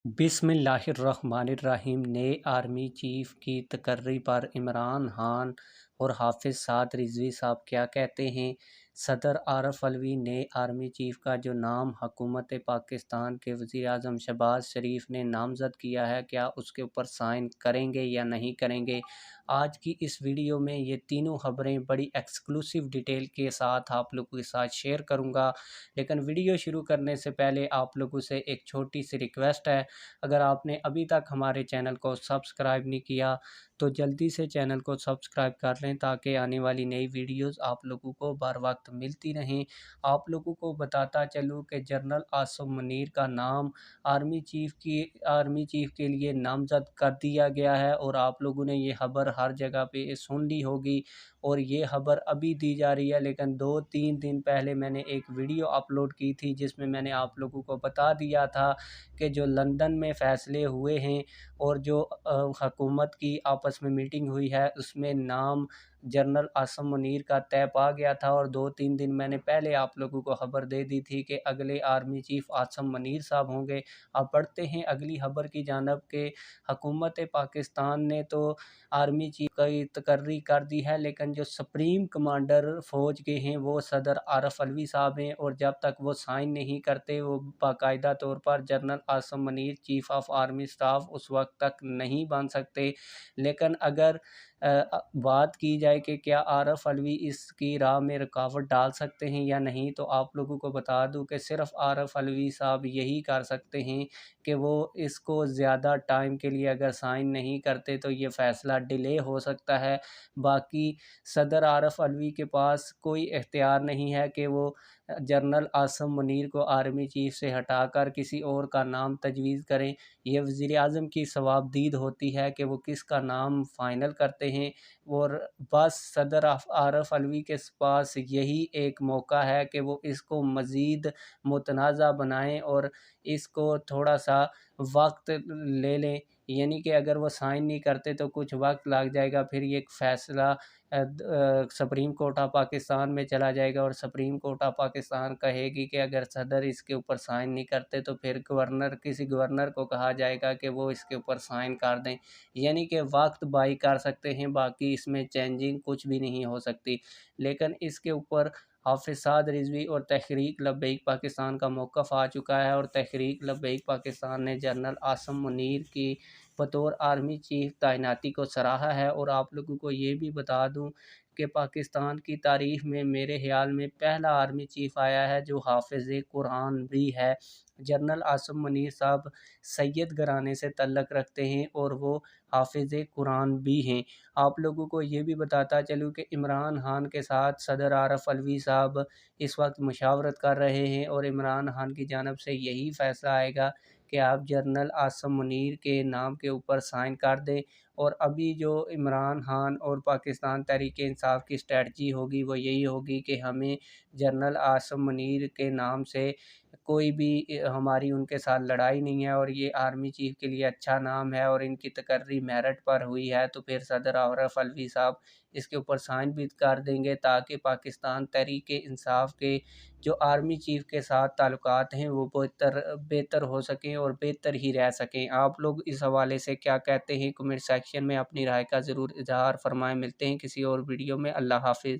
बिस्मिल्लाहिर्रहमानिर्रहीम। नए army chief की तकर्री पर इमरान खान और हाफिज़ साद रिजवी साहब क्या कहते हैं। सदर आरफ अलवी नए आर्मी चीफ का जो नाम हुकूमत पाकिस्तान के वज़ीर आज़म शहबाज शरीफ ने नामज़द किया है, क्या उसके ऊपर साइन करेंगे या नहीं करेंगे। आज की इस वीडियो में ये तीनों खबरें बड़ी एक्सक्लूसिव डिटेल के साथ आप लोगों के साथ शेयर करूँगा। लेकिन वीडियो शुरू करने से पहले आप लोगों से एक छोटी सी रिक्वेस्ट है। अगर आपने अभी तक हमारे चैनल को सब्सक्राइब नहीं किया तो जल्दी से चैनल को सब्सक्राइब कर लें, ताकि आने वाली नई वीडियोस आप लोगों को बर वक्त मिलती रहें। आप लोगों को बताता चलूँ कि जनरल आसिम मुनीर का नाम आर्मी चीफ के लिए नामज़द कर दिया गया है, और आप लोगों ने ये खबर हर जगह पे सुन ली होगी। और ये खबर अभी दी जा रही है, लेकिन 2-3 दिन पहले मैंने एक वीडियो अपलोड की थी जिसमें मैंने आप लोगों को बता दिया था कि जो लंदन में फ़ैसले हुए हैं और जो हुकूमत की आपस में मीटिंग हुई है, उसमें नाम जनरल आसिम मुनीर का तय पा गया था। और 2-3 दिन मैंने पहले आप लोगों को खबर दे दी थी कि अगले आर्मी चीफ आसिम मुनीर साहब होंगे। अब बढ़ते हैं अगली खबर की जानब के हुकूमत पाकिस्तान ने तो आर्मी चीफ की तकर्री कर दी है, लेकिन जो सुप्रीम कमांडर फ़ौज के हैं वो सदर आरफ अलवी साहब हैं, और जब तक वो साइन नहीं करते वो बाकायदा तौर पर general Asim Munir chief of army staff उस वक्त तक नहीं बन सकते। लेकिन अगर बात की जाए कि क्या आरफ अलवी इसकी राह में रुकावट डाल सकते हैं या नहीं, तो आप लोगों को बता दूं कि सिर्फ आरफ अलवी साहब यही कर सकते हैं कि वो इसको ज़्यादा टाइम के लिए अगर साइन नहीं करते तो ये फ़ैसला डिले हो सकता है। बाकी सदर आरफ अलवी के पास कोई इख्तियार नहीं है कि वो जनरल आसिम मुनीर को आर्मी चीफ से हटाकर किसी और का नाम तजवीज़ करें। ये वज़ीर आज़म की सवाबदीद होती है कि वो किसका नाम फ़ाइनल करते हैं। और बस सदर आरफ अलवी के पास यही एक मौका है कि वो इसको मज़ीद मुतनाज़ा बनाएं और इसको थोड़ा सा वक्त ले लें। यानी कि अगर वो साइन नहीं करते तो कुछ वक्त लग जाएगा, फिर ये एक फ़ैसला सुप्रीम कोर्ट ऑफ पाकिस्तान में चला जाएगा, और सुप्रीम कोर्ट ऑफ पाकिस्तान कहेगी कि अगर सदर इसके ऊपर साइन नहीं करते तो फिर किसी गवर्नर को कहा जाएगा कि वो इसके ऊपर साइन कर दें। यानी कि वक्त बाई कर सकते हैं, बाकी इसमें चेंजिंग कुछ भी नहीं हो सकती। लेकिन इसके ऊपर हाफिज़ साद रिजवी और तहरीक लब्बैक पाकिस्तान का मौक़िफ़ आ चुका है, और तहरीक लब्बैक पाकिस्तान ने जनरल आसिम मुनीर की बतौर आर्मी चीफ तैनाती को सराहा है। और आप लोगों को ये भी बता दूं कि पाकिस्तान की तारीख़ में मेरे ख़्याल में पहला आर्मी चीफ आया है जो हाफिज़ कुरान भी है। जनरल आसिम मुनीर साहब सैयद घराने से तल्लक़ रखते हैं और वो हाफिज़ कुरान भी हैं। आप लोगों को ये भी बताता चलूँ कि इमरान खान के साथ सदर आरफ अलवी साहब इस वक्त मुशावरत कर रहे हैं, और इमरान खान की जानब से यही फ़ैसला आएगा कि आप जनरल आसिम मुनीर के नाम के ऊपर साइन कर दें। और अभी जो इमरान खान और पाकिस्तान तहरीक इंसाफ की स्ट्रेटजी होगी वो यही होगी कि हमें जनरल आसिम मुनीर के नाम से कोई भी हमारी उनके साथ लड़ाई नहीं है, और ये आर्मी चीफ के लिए अच्छा नाम है और इनकी तकर्री मेरिट पर हुई है, तो फिर सदर आरफ अलवी साहब इसके ऊपर साइन भी कर देंगे, ताकि पाकिस्तान तहरीक इंसाफ के जो आर्मी चीफ के साथ ताल्लुकात हैं वो बेहतर हो सकें और बेहतर ही रह सकें। आप लोग इस हवाले से क्या कहते हैं? कमेंट सेक्शन में अपनी राय का ज़रूर इज़हार फरमाएं। मिलते हैं किसी और वीडियो में। अल्लाह हाफिज़।